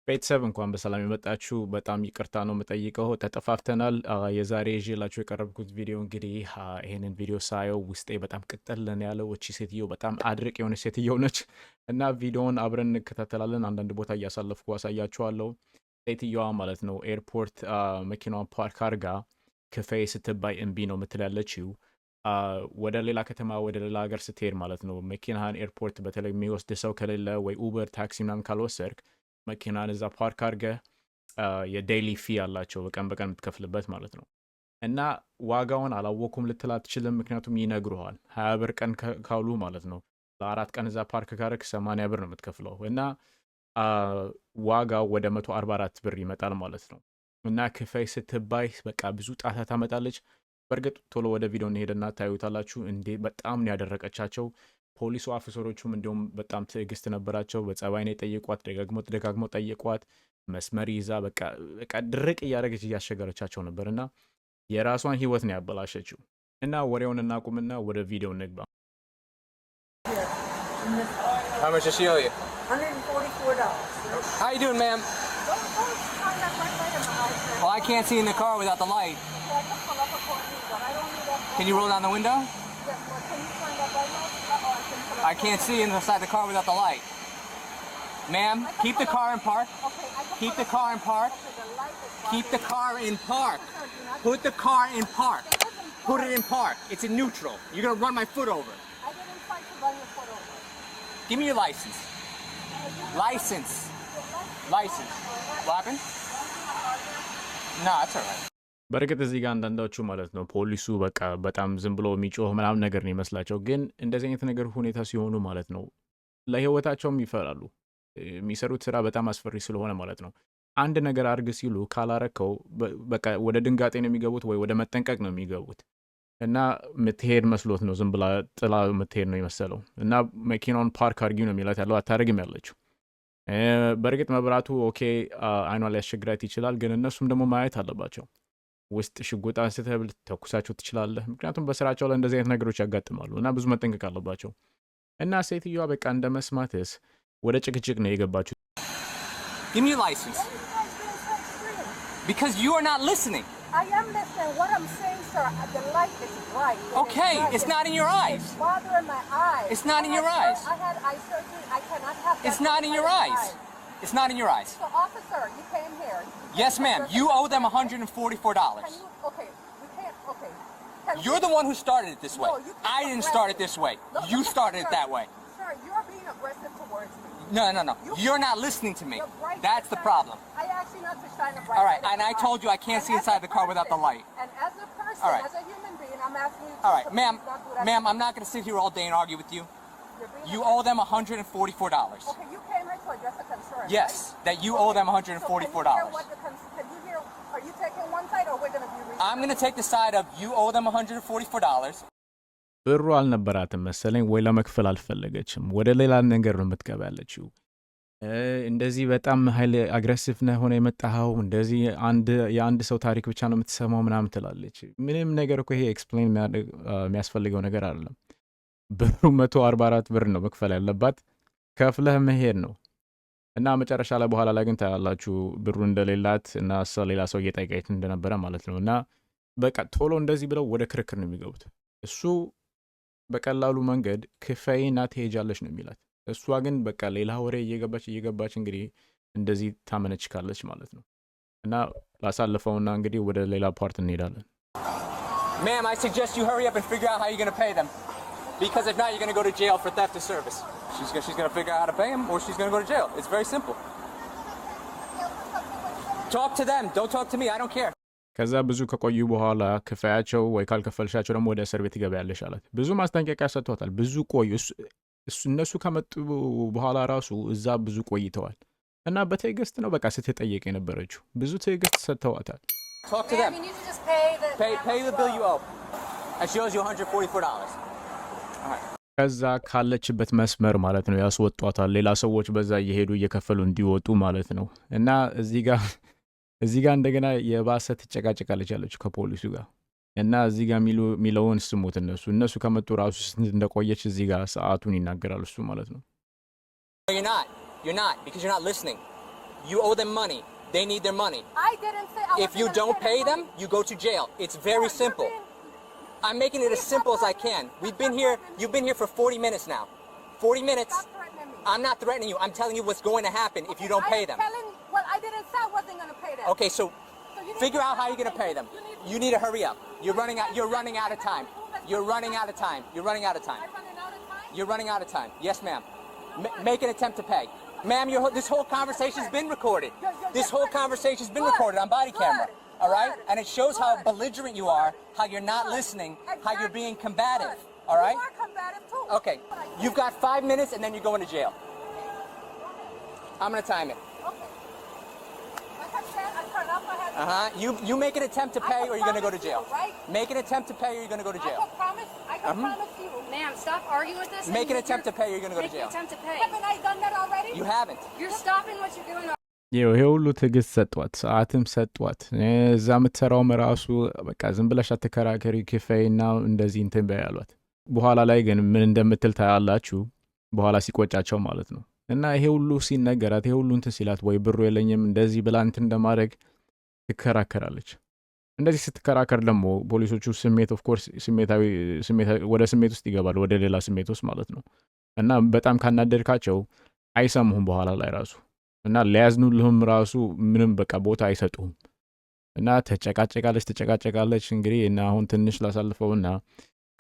ቤተሰብ እንኳን በሰላም የመጣችሁ። በጣም ይቅርታ ነው የምጠይቀው፣ ተጠፋፍተናል። የዛሬ ይዤላችሁ የቀረብኩት ቪዲዮ እንግዲህ ይሄንን ቪዲዮ ሳየው ውስጤ በጣም ቅጠል ነው ያለው። እቺ ሴትዮ በጣም አድርቅ የሆነች ሴትዮ ነች እና ቪዲዮውን አብረን እንከታተላለን። አንዳንድ ቦታ እያሳለፍኩ አሳያችኋለሁ። ሴትዮዋ ማለት ነው ኤርፖርት መኪናዋን ፓርክ አርጋ ክፈይ ስትባይ እምቢ ነው የምትል ያለችው። ወደ ሌላ ከተማ ወደ ሌላ ሀገር ስትሄድ ማለት ነው መኪናህን ኤርፖርት በተለይ የሚወስድ ሰው ከሌለ ወይ ኡበር ታክሲ ምናምን ካልወሰድክ መኪናን እዛ ፓርክ አድርገህ የዴይሊ ፊ አላቸው በቀን በቀን የምትከፍልበት ማለት ነው። እና ዋጋውን አላወኩም ልትል አትችልም፣ ምክንያቱም ይነግሩሃል። 20 ብር ቀን ካሉ ማለት ነው ለ4 ቀን እዛ ፓርክ ካረክ 80 ብር ነው የምትከፍለው እና ዋጋው ወደ 144 ብር ይመጣል ማለት ነው። እና ክፈይ ስትባይ በቃ ብዙ ጣታ ታመጣለች። በእርግጥ ቶሎ ወደ ቪዲዮ እንሄድና ታዩታላችሁ። እንዴ በጣም ነው ያደረቀቻቸው። ፖሊሱ ኦፊሰሮቹም እንዲሁም በጣም ትዕግስት ነበራቸው። በጸባይ ነው የጠየቋት፣ ደጋግመው ጠየቋት። መስመር ይዛ በቃ ድርቅ እያደረገች እያስቸገረቻቸው ነበር እና የራሷን ህይወት ነው ያበላሸችው። እና ወሬውን እናቁምና ወደ ቪዲዮ እንግባ። How much does she owe you? $144. How you doing, ma'am? Well, I can't see in the car without the light. Can you roll down the window? I can't see inside the car without the light. Ma'am, keep the car in park. Keep the car in park. Keep the car in park. Put the car in park. Put it in park. It's in neutral. You're going to run my foot over. I didn't try to run your foot over. Give me your license. License. License. What happened? No, that's all right. በእርግጥ እዚህ ጋር አንዳንዳዎቹ ማለት ነው ፖሊሱ በቃ በጣም ዝም ብሎ የሚጮህ ምናምን ነገር ነው ይመስላቸው። ግን እንደዚህ አይነት ነገር ሁኔታ ሲሆኑ ማለት ነው ለህይወታቸውም ይፈራሉ። የሚሰሩት ስራ በጣም አስፈሪ ስለሆነ ማለት ነው አንድ ነገር አርግ ሲሉ ካላረከው በቃ ወደ ድንጋጤ ነው የሚገቡት ወይ ወደ መጠንቀቅ ነው የሚገቡት። እና ምትሄድ መስሎት ነው ዝም ብላ ጥላ ምትሄድ ነው የመሰለው። እና መኪናውን ፓርክ አርጊ ነው የሚላት ያለው፣ አታረግም ያለችው። በእርግጥ መብራቱ ኦኬ አይኗ ሊያስቸግራት ይችላል፣ ግን እነሱም ደግሞ ማየት አለባቸው። ውስጥ ሽጉጥ አንስተህ ልትተኩሳቸው ትችላለህ። ምክንያቱም በስራቸው ላይ እንደዚህ አይነት ነገሮች ያጋጥማሉ እና ብዙ መጠንቀቅ አለባቸው። እና ሴትዮዋ በቃ እንደ መስማትስ ወደ ጭቅጭቅ ነው የገባችው። Give me your license. Because you are not listening. I am listening. What I'm saying, sir, the light is bright. Okay, it's not in your eyes. It's bothering my eyes. It's not in your eyes. I had eye surgery. I cannot have that. It's not in your eyes. It's not in your eyes. So, officer, you came here. Yes, ma'am. You owe them $144. Can you, okay, we can't, okay. You're the one who started it this way. No, you can't I didn't start it this way. No, You okay, started it sir. that way. Sir, you're being aggressive towards me. No. You're not listening to me. The bright That's the shine- problem. I asked you not to shine a bright All right, light and in I the told car. you I can't And see as inside a the car without the person- light. And as a person, All right. as a human being, I'm asking you to All right, please ma'am, not do that. ma'am, I'm not going to sit here all day and argue with you. You're being You aggressive. owe them $144. Okay, you came here to address a concern. Yes, right? that you owe them So $144. can you hear, are you taking one side or we're going to be reasonable? I'm going to take the side of you owe them $144. ብሩ አልነበራትም መሰለኝ ወይ ለመክፈል አልፈለገችም። ወደ ሌላ ነገር ነው የምትገባ ያለችው። እንደዚህ በጣም ኃይል አግሬሲቭ ነው ሆነ የመጣው። እንደዚህ የአንድ ሰው ታሪክ ብቻ ነው የምትሰማው ምናምን ትላለች። ምንም ነገር እኮ ይሄ ኤክስፕሌን የሚያስፈልገው ነገር አይደለም። ብሩ 144 ብር ነው መክፈል ያለባት። ከፍለህ መሄድ ነው። እና መጨረሻ ላይ በኋላ ላይ ግን ታያላችሁ ብሩ እንደሌላት እና ሌላ ሰው እየጠየቀች እንደነበረ ማለት ነው። እና በቃ ቶሎ እንደዚህ ብለው ወደ ክርክር ነው የሚገቡት። እሱ በቀላሉ መንገድ ክፈይና ትሄጃለች ነው የሚላት። እሷ ግን በቃ ሌላ ወሬ እየገባች እንግዲህ እንደዚህ ታመነችካለች ማለት ነው። እና ላሳልፈውና እንግዲህ ወደ ሌላ ፓርት እንሄዳለን። Ma'am, I suggest you hurry up and figure out how you're going to pay them. Because if not, you're going to go to jail for theft of service. She's going to figure out how to pay them, or she's going to go to jail. It's very simple. Talk to them. Don't talk to me. I don't care. ከዛ ብዙ ከቆዩ በኋላ ክፈያቸው ወይ ካልከፈልሻቸው ደግሞ ወደ እስር ቤት ትገቢያለሽ አላት። ብዙ ማስጠንቀቂያ ሰጥቷታል። ብዙ ቆዩ። እነሱ ከመጡ በኋላ ራሱ እዛ ብዙ ቆይተዋል። እና በትዕግስት ነው በቃ ስትጠየቅ የነበረችው። ብዙ ትዕግስት ሰጥተዋታል። Talk to them. You need to just pay the bill you owe. And she owes you $144. All right. ከዛ ካለችበት መስመር ማለት ነው ያስወጧታል። ሌላ ሰዎች በዛ እየሄዱ እየከፈሉ እንዲወጡ ማለት ነው። እና እዚህ ጋር እንደገና የባሰ ትጨቃጨቃለች ያለችው ከፖሊሱ ጋር። እና እዚህ ጋር ሚለውን ስሙት። እነሱ ከመጡ ራሱ ስንት እንደቆየች እዚህ ጋር ሰዓቱን ይናገራል እሱ ማለት ነው። You're not because you're not listening. You owe them money. They need their money. I didn't say I If you don't pay them, you go to jail. It's very simple. I'm making it as simple as I can. You've been here for 40 minutes now. 40 minutes. Stop threatening me. I'm not threatening you. I'm telling you what's going to happen if you don't pay them. Well, I didn't say I wasn't going to pay them. Okay, so So you need figure to out how you're going to pay them. You need to hurry up. You're running out of time. You're running out of time. You're running out of time. I'm running out of time. You're running out of time. Yes, ma'am. Make an attempt to pay. Ma'am, this whole conversation's been recorded. This whole conversation's been recorded on body camera. All right? And it shows how belligerent you are, how you're not listening, how you're being combative. All right? You are combative too. Okay. You've got 5 minutes and then you're going to jail. I'm going to time it. Okay. Like I said, I turned off my headphones. You make an attempt to pay or you're going to go to jail. Right? Make an attempt to pay or you're going to go to jail. I can promise you. Ma'am, stop arguing with us. Make an attempt to pay or you're going to go to Make an jail. attempt to pay. Haven't I done that already? You haven't. You're stopping what you're doing. ይኸው ይሄ ሁሉ ትዕግስት ሰጧት፣ ሰዓትም ሰጧት። እዛ የምትሰራውም ራሱ በቃ ዝም ብለሽ አትከራከሪ ክፈይና እንደዚህ እንትን በይ አሏት። በኋላ ላይ ግን ምን እንደምትል ታያላችሁ፣ በኋላ ሲቆጫቸው ማለት ነው። እና ይሄ ሁሉ ሲነገራት ይሄ ሁሉ እንትን ሲላት ወይ ብሩ የለኝም እንደዚህ ብላ እንትን እንደማድረግ ትከራከራለች። እንደዚህ ስትከራከር ደግሞ ፖሊሶቹ ስሜት ኦፍ ኮርስ ወደ ስሜት ውስጥ ይገባሉ፣ ወደ ሌላ ስሜት ውስጥ ማለት ነው። እና በጣም ካናደድካቸው አይሰሙህም በኋላ ላይ ራሱ እና ሊያዝኑልህም ራሱ ምንም በቃ ቦታ አይሰጡህም። እና ተጨቃጨቃለች እንግዲህ እና አሁን ትንሽ ላሳልፈውና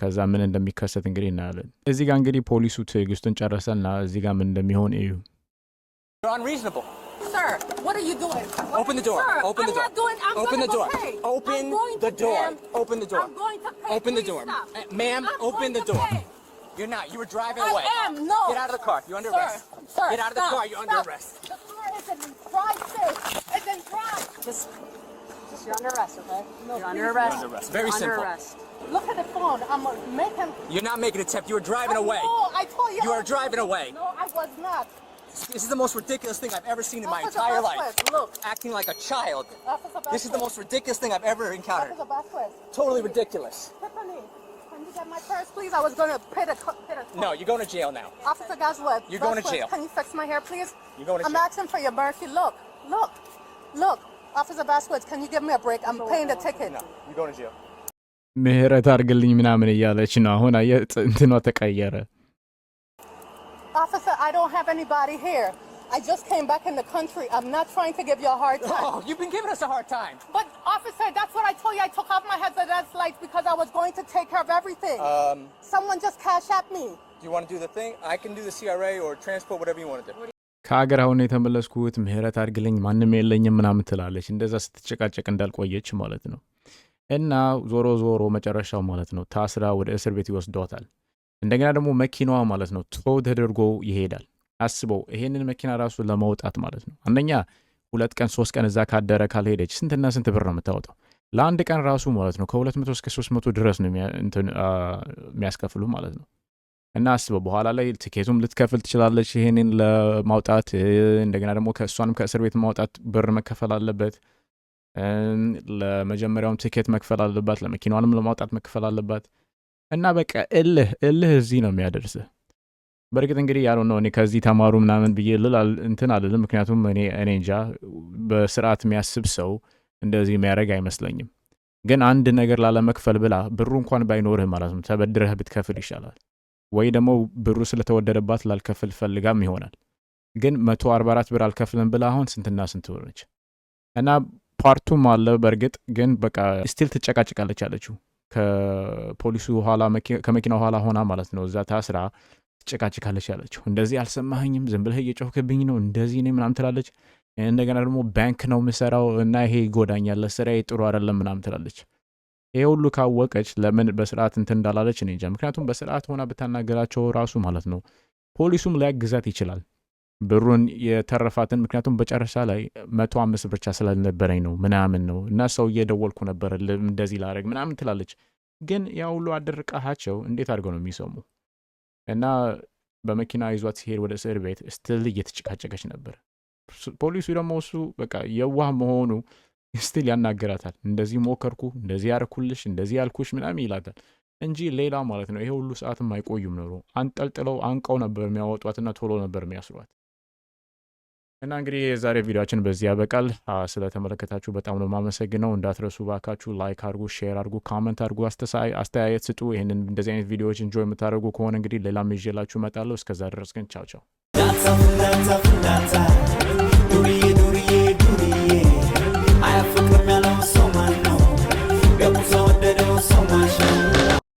ከዛ ምን እንደሚከሰት እንግዲህ እናያለን። እዚህ ጋር እንግዲህ ፖሊሱ ትዕግስቱን ጨረሰና እዚህ ጋር ምን እንደሚሆን እዩ። You're unreasonable. Sir, what are you doing? Open the door. Sir, Open the I'm door. not doing. I'm Open gonna the door. go pay. Open I'm going the to door. pay. Open the door. I'm going to pay. Open the Please door. stop. Ma'am, I'm open going the to door. pay. You're not. You were driving I away. am. No. Get out of the car. You're under arrest. Sir, Get out of the stop. car. You're under Stop. arrest. The car is in drive safe. It's in drive. Just you're under arrest, okay? No, You're please. under arrest. You're under arrest. Very Under simple. arrest. Look at the phone. I'm making. You're not making an attempt. You were driving away. No, I told you. You are driving away. No, I was not. This is the most ridiculous thing I've ever seen in my Officer entire Vasquez, life. look. Acting like a child. Officer This is the Vasquez. most ridiculous thing I've ever encountered. Officer Vasquez. Totally ridiculous. Tiffany, can you get my purse, please? I was going to pay the. No, you're going to jail now. Officer Vasquez. You're going to Vasquez, jail. Can you fix my hair, please? You're going to I'm jail. asking for your mercy. Look. Officer Vasquez, can you give me a break? I'm paying the ticket. No, you're going to jail. ምህረት አድርግልኝ ምናምን እያለች ነው አሁን። አየህ እንትኗ ተቀየረ። Officer, I don't have anybody here. I just came back in the country. I'm not trying to give you a hard time. Oh, you've been giving us a hard time. But, officer, that's what I told you. I took off my hazardous lights because I was going to take care of everything. Someone just cash at me. Do you want to do the thing? I can do the CRA or transport, whatever you want to do. ከሀገር አሁን የተመለስኩት ምህረት አድርግልኝ ማንም የለኝም ምናምን ትላለች። እንደዛ ስትጨቃጨቅ እንዳልቆየች ማለት ነው። እና ዞሮ መጨረሻው ማለት ነው ታስራ ወደ እስር ቤት ይወስዷታል። እንደገና ደግሞ መኪናዋ ማለት ነው ቶው ተደርጎ ይሄዳል። አስበው ይሄንን መኪና ራሱ ለማውጣት ማለት ነው አንደኛ 2 ቀን 3 ቀን እዛ ካደረ ካልሄደች ስንትና ስንት ብር ነው የምታወጣው? ለአንድ ቀን ራሱ ማለት ነው ከ200 እስከ 300 ድረስ ነው የሚያስከፍሉ ማለት ነው። እና አስበው በኋላ ላይ ቲኬቱም ልትከፍል ትችላለች ይሄንን ለማውጣት። እንደገና ደግሞ ከእሷንም ከእስር ቤት ማውጣት ብር መከፈል አለበት። ለመጀመሪያውም ቲኬት መክፈል አለባት፣ ለመኪናዋንም ለማውጣት መክፈል አለባት። እና በቃ እልህ እዚህ ነው የሚያደርስህ። በርግጥ እንግዲህ ያለው ነው እኔ ከዚህ ተማሩ ምናምን ብዬ እንትን አልልም። ምክንያቱም እኔ እንጃ በስርዓት የሚያስብ ሰው እንደዚህ የሚያደርግ አይመስለኝም። ግን አንድ ነገር ላለመክፈል ብላ ብሩ እንኳን ባይኖርህ ማለት ነው ተበድረህ ብትከፍል ይሻላል። ወይ ደግሞ ብሩ ስለተወደደባት ላልከፍል ፈልጋም ይሆናል። ግን 144 ብር አልከፍልም ብላ አሁን ስንትና ስንት ሆነች። እና ፓርቱም አለ በርግጥ ግን በቃ ስቲል ትጨቃጭቃለች አለችው ከፖሊሱ ኋላ ከመኪናው ኋላ ሆና ማለት ነው እዛ ታስራ ትጨቃጭቃለች ያለችው። እንደዚህ አልሰማኸኝም ዝም ብለህ እየጮህክብኝ ነው እንደዚህ ነው ምናምን ትላለች። እንደገና ደግሞ ባንክ ነው የምሰራው እና ይሄ ይጎዳኛል ለስራዬ ጥሩ አይደለም ምናምን ትላለች። ይሄ ሁሉ ካወቀች ለምን በስርዓት እንትን እንዳላለች እኔ እንጃ። ምክንያቱም በስርዓት ሆና ብታናገራቸው ራሱ ማለት ነው ፖሊሱም ሊያግዛት ይችላል ብሩን የተረፋትን። ምክንያቱም በጨረሻ ላይ 105 ብቻ ስላልነበረኝ ነው ምናምን ነው እና ሰው እየደወልኩ ነበር እንደዚህ ላደርግ ምናምን ትላለች። ግን ያ ሁሉ አደረቃቸው እንዴት አድርገው ነው የሚሰሙ? እና በመኪና ይዟት ሲሄድ ወደ እስር ቤት ስትል እየተጨቃጨቀች ነበር። ፖሊሱ ደግሞ እሱ በቃ የዋህ መሆኑ ስትል ያናገራታል። እንደዚህ ሞከርኩ፣ እንደዚህ ያርኩልሽ፣ እንደዚህ ያልኩሽ ምናምን ይላታል እንጂ ሌላ ማለት ነው ይሄ ሁሉ ሰዓትም አይቆዩም ነው። አንጠልጥለው አንቀው ነበር የሚያወጧትና ቶሎ ነበር የሚያስሯት። እና እንግዲህ የዛሬ ቪዲዮአችን በዚህ ያበቃል። ስለተመለከታችሁ በጣም ነው የማመሰግነው። እንዳትረሱ ባካችሁ ላይክ አድርጉ፣ ሼር አድርጉ፣ ካመንት አድርጉ፣ አስተያየት ስጡ። ይህንን እንደዚህ አይነት ቪዲዮዎች ኢንጆይ የምታደርጉ ከሆነ እንግዲህ ሌላም ይዤላችሁ እመጣለሁ። እስከዛ ድረስ ግን ቻው ቻው።